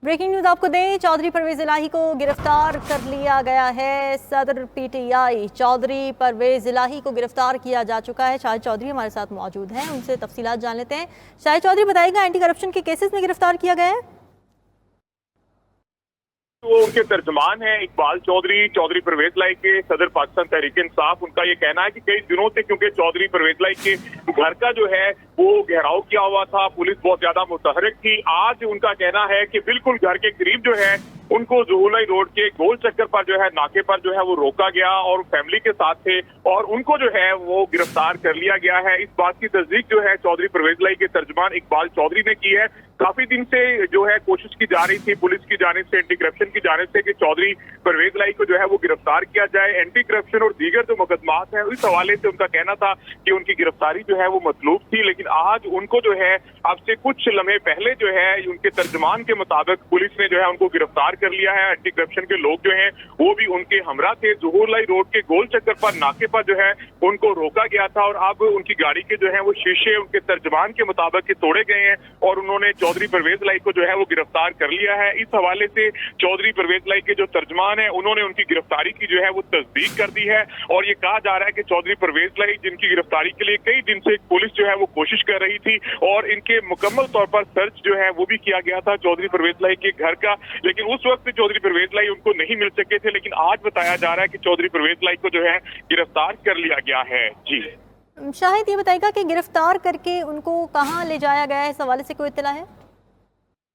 Breaking news आपको दें, चौधरी परवेज इलाही को गिरफ्तार कर लिया गया है। सदर पीटीआई चौधरी परवेज इलाही को गिरफ्तार किया जा चुका है। शाहिद चौधरी हमारे साथ मौजूद हैं, उनसे तफसीलात जान लेते हैं। शाहिद चौधरी बताइएगा, एंटी करप्शन के केसेस में गिरफ्तार किया गया है। वो उनके तर्जमान हैं इकबाल चौधरी, चौधरी परवेज इलाही के सदर पाकिस्तान तहरीक इंसाफ। उनका ये कहना है कि कई दिनों से क्योंकि चौधरी परवेज इलाही के घर का जो है वो घेराव किया हुआ था, पुलिस बहुत ज्यादा मुतहरिक थी। आज उनका कहना है कि बिल्कुल घर के करीब जो है उनको ज़हूर इलाही रोड के गोल चक्कर पर जो है नाके पर जो है वो रोका गया और फैमिली के साथ थे और उनको जो है वो गिरफ्तार कर लिया गया है। इस बात की तस्दीक जो है चौधरी परवेज इलाही के तर्जमान इकबाल चौधरी ने की है। काफी दिन से जो है कोशिश की जा रही थी पुलिस की जानिब से, एंटी करप्शन की जानिब से, कि चौधरी परवेज इलाही को जो है वो गिरफ्तार किया जाए। एंटी करप्शन और दीगर जो मुकदमात हैं इस हवाले से उनका कहना था कि उनकी गिरफ्तारी जो है वो मतलूब थी, लेकिन आज उनको जो है अब से कुछ लम्हे पहले जो है उनके तर्जमान के मुताबिक पुलिस ने जो है उनको गिरफ्तार कर लिया है। एंटी करप्शन के लोग जो हैं वो भी उनके हमरा थे। ज़हूर इलाही रोड के गोल चक्कर पर नाके पर जो है उनको रोका गया था और अब उनकी गाड़ी के जो है वो शीशे उनके तर्जमान के मुताबिक तोड़े गए हैं और उन्होंने चौधरी परवेज इलाही को जो है वो गिरफ्तार कर लिया है। इस हवाले से चौधरी परवेज इलाही के जो तर्जमान है उन्होंने उनकी गिरफ्तारी की जो है वो तस्दीक कर दी है और ये कहा जा रहा है कि चौधरी परवेज इलाही जिनकी गिरफ्तारी के लिए कई दिन से पुलिस जो है वो कोशिश कर रही थी और इनके मुकम्मल तौर पर सर्च जो है वो भी किया गया था चौधरी परवेज इलाही के घर का, लेकिन उस वक्त चौधरी परवेज इलाही उनको नहीं मिल सके थे। लेकिन आज बताया जा रहा है कि चौधरी परवेज इलाही को जो है गिरफ्तार कर लिया गया है। जी शाहिद, ये बताएगा कि गिरफ्तार करके उनको कहाँ ले जाया गया है, इस हवाले से कोई इत्तला है?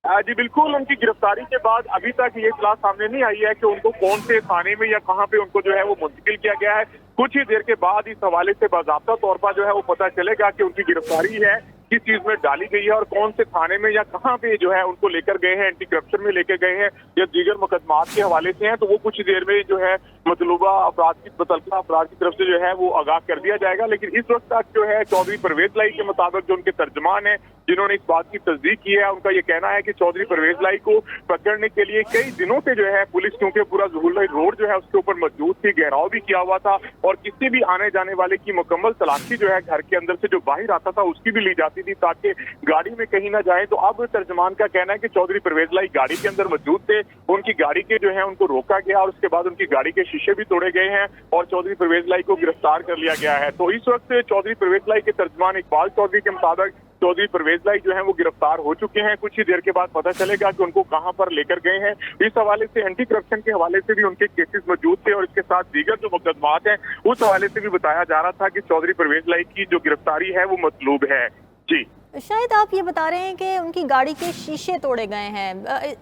जी बिल्कुल, उनकी गिरफ्तारी के बाद अभी तक ये इत्तला सामने नहीं आई है कि उनको कौन से थाने में या कहां पे उनको जो है वो मुंतकिल किया गया है। कुछ ही देर के बाद इस हवाले से बाज़ाब्ता तौर पर जो है वो पता चलेगा कि उनकी गिरफ्तारी है किस चीज में डाली गई है और कौन से थाने में या कहां पे जो है उनको लेकर गए हैं, एंटी करप्शन में लेकर गए हैं या दीगर मुकदमात के हवाले से हैं। तो वो कुछ ही देर में जो है मतलूबा अपराध की मुतल्लिका अपराध की तरफ से जो है वो आगाह कर दिया जाएगा। लेकिन इस वक्त तक जो है चौधरी परवेज इलाही के मुताबिक जो उनके तर्जमान है जिन्होंने इस बात की तस्दीक की है, उनका ये कहना है कि चौधरी परवेज इलाही को पकड़ने के लिए कई दिनों से जो है पुलिस, क्योंकि पूरा ज़हूर इलाही रोड जो है उसके ऊपर मौजूद थी, घेराव भी किया हुआ था और किसी भी आने जाने वाले की मुकम्मल तलाशी जो है घर के अंदर से जो बाहर आता था उसकी भी ली जाती थी ताकि गाड़ी में कहीं ना जाए। तो अब तर्जमान का कहना है कि चौधरी परवेज इलाही गाड़ी के अंदर मौजूद थे, उनकी गाड़ी के जो है उनको रोका गया और उसके बाद उनकी गाड़ी के शीशे भी तोड़े गए हैं और चौधरी परवेज इलाही को गिरफ्तार कर लिया गया है। तो इस वक्त चौधरी परवेज इलाही के तर्जमान इकबाल चौधरी के मुताबिक चौधरी परवेज इलाही जो है वो गिरफ्तार हो चुके हैं। कुछ ही देर के बाद पता चलेगा कि उनको कहां पर लेकर गए हैं। इस हवाले से एंटी करप्शन के हवाले से भी उनके केसेस मौजूद थे और इसके साथ दीगर जो मुकदमात हैं उस हवाले से भी बताया जा रहा था कि चौधरी परवेज इलाही की जो गिरफ्तारी है वो मतलूब है। जी शायद आप ये बता रहे हैं कि उनकी गाड़ी के शीशे तोड़े गए हैं,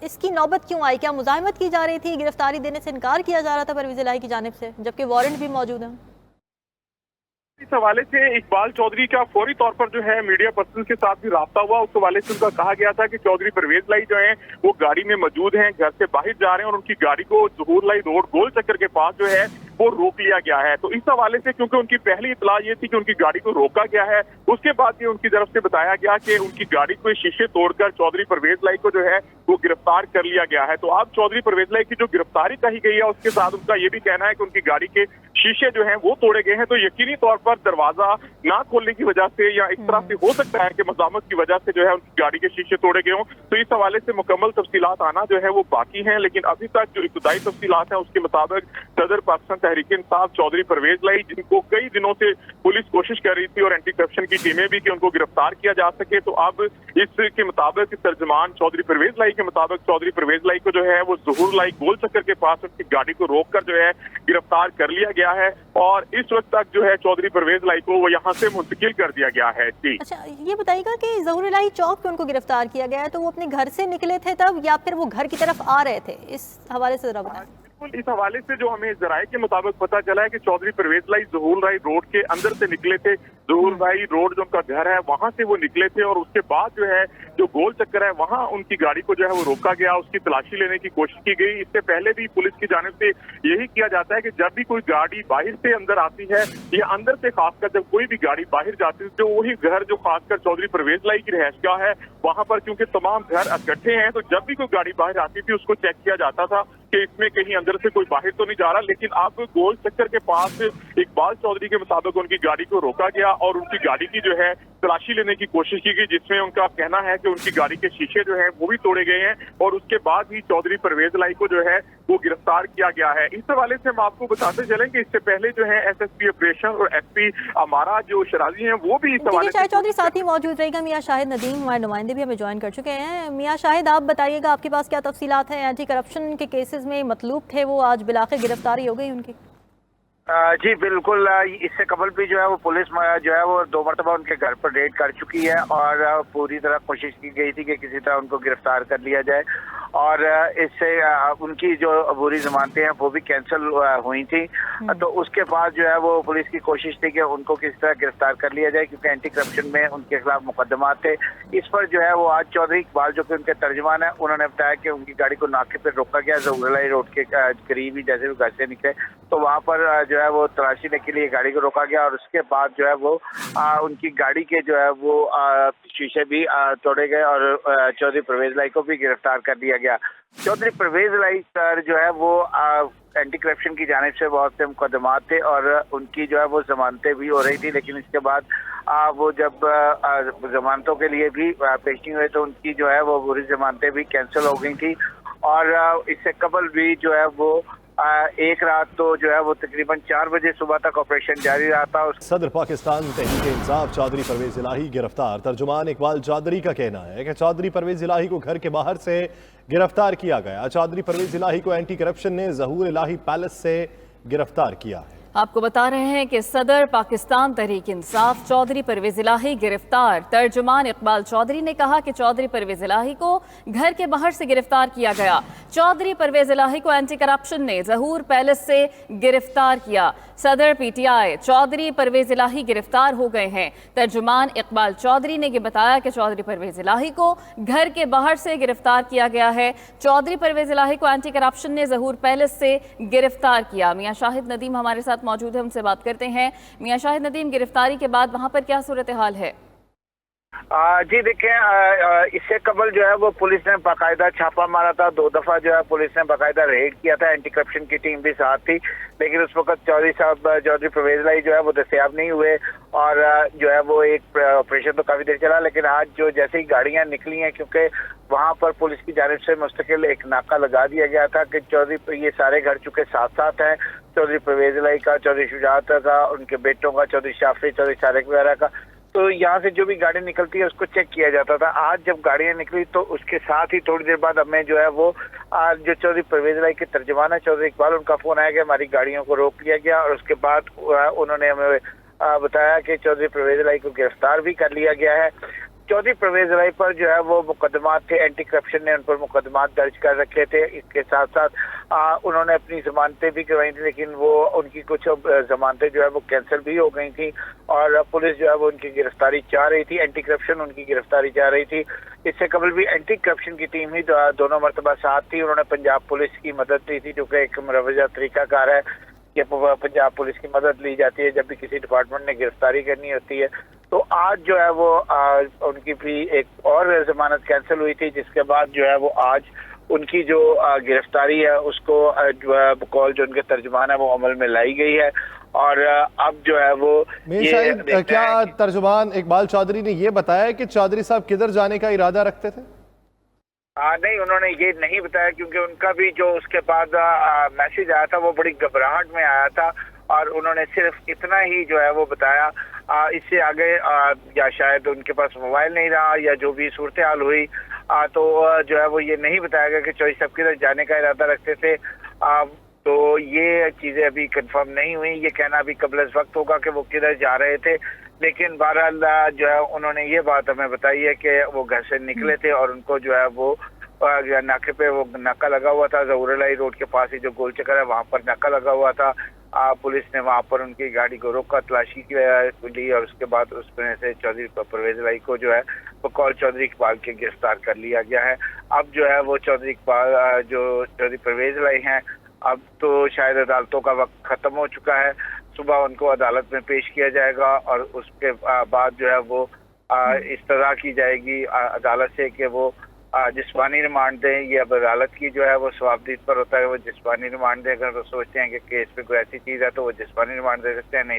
इसकी नौबत क्यों आई? क्या मुज़ाहमत की जा रही थी? गिरफ्तारी देने से इनकार किया जा रहा था परवेज इलाही की जानिब से, जबकि वारंट भी मौजूद है? इस हवाले से इकबाल चौधरी का फौरी तौर पर जो है मीडिया पर्सन के साथ भी राब्ता हुआ। उस हवाले से उनका कहा गया था कि चौधरी परवेज इलाही जो है वो गाड़ी में मौजूद हैं, घर से बाहर जा रहे हैं और उनकी गाड़ी को ज़हूर इलाही रोड गोल चक्कर के पास जो है वो रोक लिया गया है। तो इस हवाले से क्योंकि उनकी पहली इतला ये थी कि उनकी गाड़ी को रोका गया है, उसके बाद ये उनकी तरफ से बताया गया कि उनकी गाड़ी को शीशे तोड़कर चौधरी परवेज इलाही को जो है वो गिरफ्तार कर लिया गया है। तो अब चौधरी परवेज इलाही की जो गिरफ्तारी कही गई है उसके साथ उनका ये भी कहना है कि उनकी गाड़ी के शीशे जो है वो तोड़े गए हैं। तो यकीनी तौर पर दरवाजा ना खोलने की वजह से या इस तरह से हो सकता है कि मज़ामत की वजह से जो है उनकी गाड़ी के शीशे तोड़े गए हों। तो इस हवाले से मुकम्मल तफसीलात आना जो है वो बाकी हैं, लेकिन अभी तक जो इब्तदाई तफसीलात हैं उसके मुताबिक सदर पाकिस्तान तहरीक इंसाफ चौधरी परवेज इलाही, जिनको कई दिनों से पुलिस कोशिश कर रही थी और एंटी करप्शन की टीमें भी कि उनको गिरफ्तार किया जा सके, तो अब इसके मुताबिक तर्जमान चौधरी परवेज इलाही के मुताबिक चौधरी परवेज इलाही को जो है वो ज़हूर इलाही गोल चक्कर के पास उनकी गाड़ी को रोककर जो है गिरफ्तार कर लिया गया है और इस वक्त तक जो है चौधरी परवेज इलाही को वो यहाँ से मुंतकिल कर दिया गया है। जी अच्छा, ये बताइएगा कि ज़हूर इलाही चौक पे उनको गिरफ्तार किया गया है, तो वो अपने घर से निकले थे तब या फिर वो घर की तरफ आ रहे थे? इस हवाले से जरा बताएं। इस हवाले से जो हमें जराये के मुताबिक पता चला है कि चौधरी परवेज इलाही ज़हूर इलाही रोड के अंदर से निकले थे। ज़हूर इलाही रोड जो उनका घर है वहां से वो निकले थे और उसके बाद जो है जो गोल चक्कर है वहां उनकी गाड़ी को जो है वो रोका गया, उसकी तलाशी लेने की कोशिश की गई। इससे पहले भी पुलिस की जानिब से यही किया जाता है कि जब भी कोई गाड़ी बाहर से अंदर आती है या अंदर से खासकर जब कोई भी गाड़ी बाहर जाती है तो वही घर जो खासकर चौधरी परवेज इलाही की रिहायशगाह है वहां पर क्योंकि तमाम घर इकट्ठे हैं, तो जब भी कोई गाड़ी बाहर आती थी उसको चेक किया जाता था कि इसमें कहीं अंदर से कोई बाहर तो नहीं जा रहा। लेकिन अब गोल चक्कर के पास इकबाल चौधरी के मुताबिक उनकी गाड़ी को रोका गया और उनकी गाड़ी की जो है तलाशी लेने की कोशिश की गई, जिसमें उनका कहना है कि उनकी गाड़ी के शीशे जो है वो भी तोड़े गए हैं और उसके बाद ही चौधरी परवेज इलाही को जो है वो गिरफ्तार किया गया है। इस हवाले से हम आपको बताते चलें कि इससे पहले जो है एसएसपी ऑपरेशन और एसपी अमारा जो शराजी हैं वो भी इस हवाले शाहिद चौधरी साथ ही मौजूद रहेगा। मियां शाहिद नदीम हमारे नुमाइंदे भी हमें ज्वाइन कर चुके हैं। मियां शाहिद, आप बताइएगा, आपके पास क्या तफसीलात हैं? एंटी करप्शन के केसेस में मतलूब थे वो, आज बिलाखिर गिरफ्तारी हो गई उनकी। जी बिल्कुल, इससे कबल भी जो है वो पुलिस जो है वो 2 मरतबा उनके घर पर रेड कर चुकी है और पूरी तरह कोशिश की गई थी कि किसी तरह उनको गिरफ्तार कर लिया जाए और इससे उनकी जो अबूरी जमानतें हैं वो भी कैंसिल हुई थी। तो उसके बाद जो है वो पुलिस की कोशिश थी कि उनको किस तरह गिरफ्तार कर लिया जाए, क्योंकि एंटी करप्शन में उनके खिलाफ मुकदमा थे। इस पर जो है वो आज चौधरी इकबाल जो कि उनके तर्जुमान है, उन्होंने बताया कि उनकी गाड़ी को नाके पर रोका गया ज़हूर रोड के करीब ही, जैसे भी घर से निकले तो वहाँ पर जो है वो तलाशी के लिए गाड़ी को रोका गया और उसके बाद जो है वो उनकी गाड़ी के जो है वो शीशे भी तोड़े गए और चौधरी परवेज इलाही को भी गिरफ्तार कर दिया गया। चौधरी परवेज इलाही सर जो है वो एंटी करप्शन की जानिब से बहुत से मुकदमात थे और उनकी जो है वो जमानतें भी हो रही थी, लेकिन इसके बाद वो जब जमानतों के लिए भी पेश नहीं हुए तो उनकी जो है वो बुरी जमानतें भी कैंसिल हो गई थी और इससे कबल भी जो है वो एक रात तो जो है वो तकरीबन 4 बजे सुबह तक ऑपरेशन जारी रहा था। सदर पाकिस्तान तहरीक इंसाफ चौधरी परवेज इलाही गिरफ्तार। तर्जुमान इकबाल चौधरी का कहना है कि चौधरी परवेज इलाही को घर के बाहर से गिरफ्तार किया गया। चौधरी परवेज इलाही को एंटी करप्शन ने ज़हूर इलाही पैलेस से गिरफ्तार किया है। आपको बता रहे हैं कि सदर पाकिस्तान तहरीक इंसाफ चौधरी परवेज इलाही गिरफ्तार। तर्जुमान इकबाल चौधरी ने कहा कि चौधरी परवेज इलाही को घर के बाहर से गिरफ्तार किया गया। चौधरी परवेज इलाही को एंटी करप्शन ने ज़हूर पैलेस से गिरफ्तार किया। सदर पीटीआई चौधरी परवेज इलाही गिरफ्तार हो गए हैं। तर्जुमान इकबाल चौधरी ने यह बताया कि चौधरी परवेज इलाही को घर के बाहर से गिरफ्तार किया गया है। चौधरी परवेज इलाही को एंटी करप्शन ने ज़हूर पैलेस से गिरफ्तार किया। मियां शाहिद नदीम हमारे साथ मौजूद है, उनसे बात करते हैं। मियां शाहिद नदीम, गिरफ्तारी के बाद वहां पर क्या सूरत हाल है? जी देखें, इससे कबल जो है वो पुलिस ने बाकायदा छापा मारा था। 2 दफा जो है पुलिस ने बाकायदा रेड किया था, एंटी करप्शन की टीम भी साथ थी, लेकिन उस वक्त चौधरी परवेज इलाही जो है वो दस्तयाब नहीं हुए और जो है वो एक ऑपरेशन तो काफी देर चला, लेकिन आज जो जैसे ही गाड़ियां निकली हैं, क्योंकि वहां पर पुलिस की जानिब से मुस्तकिल एक नाका लगा दिया गया था कि चौधरी ये सारे घर चुके साथ साथ हैं, चौधरी परवेज इलाही का, चौधरी शुजात का, उनके बेटों का, चौधरी शाफी, चौधरी सारिक वगैरह का, तो यहाँ से जो भी गाड़ी निकलती है उसको चेक किया जाता था। आज जब गाड़ियां निकली तो उसके साथ ही थोड़ी देर बाद हमें जो है वो जो चौधरी परवेज इलाही के तर्जुमान है चौधरी इकबाल, उनका फोन आया कि हमारी गाड़ियों को रोक लिया गया और उसके बाद उन्होंने हमें बताया कि चौधरी परवेज इलाही को गिरफ्तार भी कर लिया गया है। चौधरी परवेज इलाही पर जो है वो मुकदमात थे, एंटी करप्शन ने उन पर मुकदमात दर्ज कर रखे थे। इसके साथ साथ उन्होंने अपनी जमानतें भी करवाई थी, लेकिन वो उनकी कुछ जमानतें जो है वो कैंसिल भी हो गई थी और पुलिस जो है वो उनकी गिरफ्तारी चाह रही थी, एंटी करप्शन उनकी गिरफ्तारी चाह रही थी। इससे कबल भी एंटी करप्शन की टीम ही दोनों मरतबा साथ थी। उन्होंने पंजाब पुलिस की मदद ली थी, जो कि एक मुरवजा तरीकाकार है कि पंजाब पुलिस की मदद ली जाती है जब भी किसी डिपार्टमेंट ने गिरफ्तारी करनी होती है। तो आज जो है वो उनकी भी एक और जमानत कैंसिल हुई थी, जिसके बाद जो है वो आज उनकी जो गिरफ्तारी है उसको जो है बकौल जो उनके तर्जुमान है वो अमल में लाई गई है और अब जो है वो क्या तर्जुमान इकबाल चौधरी ने ये बताया कि चौधरी साहब किधर जाने का इरादा रखते थे? नहीं, उन्होंने ये नहीं बताया, क्योंकि उनका भी जो उसके बाद मैसेज आया था वो बड़ी घबराहट में आया था और उन्होंने सिर्फ इतना ही जो है वो बताया। इससे आगे या शायद उनके पास मोबाइल नहीं रहा या जो भी सूरत हाल हुई तो जो है वो ये नहीं बताया गया कि चौधरी साहब किधर जाने का इरादा रखते थे। तो ये चीज़ें अभी कंफर्म नहीं हुई, ये कहना अभी कबल वक्त होगा कि वो किधर जा रहे थे, लेकिन बहरहाल जो है उन्होंने ये बात हमें बताई है कि वो घर से निकले थे और उनको जो है वो नाके पे वो नाका लगा हुआ था, ज़हूर इलाही रोड के पास ही जो गोल चक्कर है वहाँ पर नाका लगा हुआ था। पुलिस ने वहाँ पर उनकी गाड़ी को रोका, तलाशी ली और उसके बाद उसमें से चौधरी परवेज इलाही को जो है बकौल चौधरी इकबाल के गिरफ्तार कर लिया गया है। अब जो है वो चौधरी इकबाल जो चौधरी परवेज इलाही हैं, अब तो शायद अदालतों का वक्त खत्म हो चुका है। सुबह उनको अदालत में पेश किया जाएगा और उसके बाद जो है वो इस्तदा की जाएगी अदालत से कि वो जिस्मानी रिमांड दें। ये अब अदालत की जो है वो सवाबदीद पर होता है, वो जिस्मानी रिमांड दें। अगर वो सोचते हैं कि केस में कोई ऐसी चीज़ है तो वो जिस्मानी रिमांड दे सकते हैं, नहीं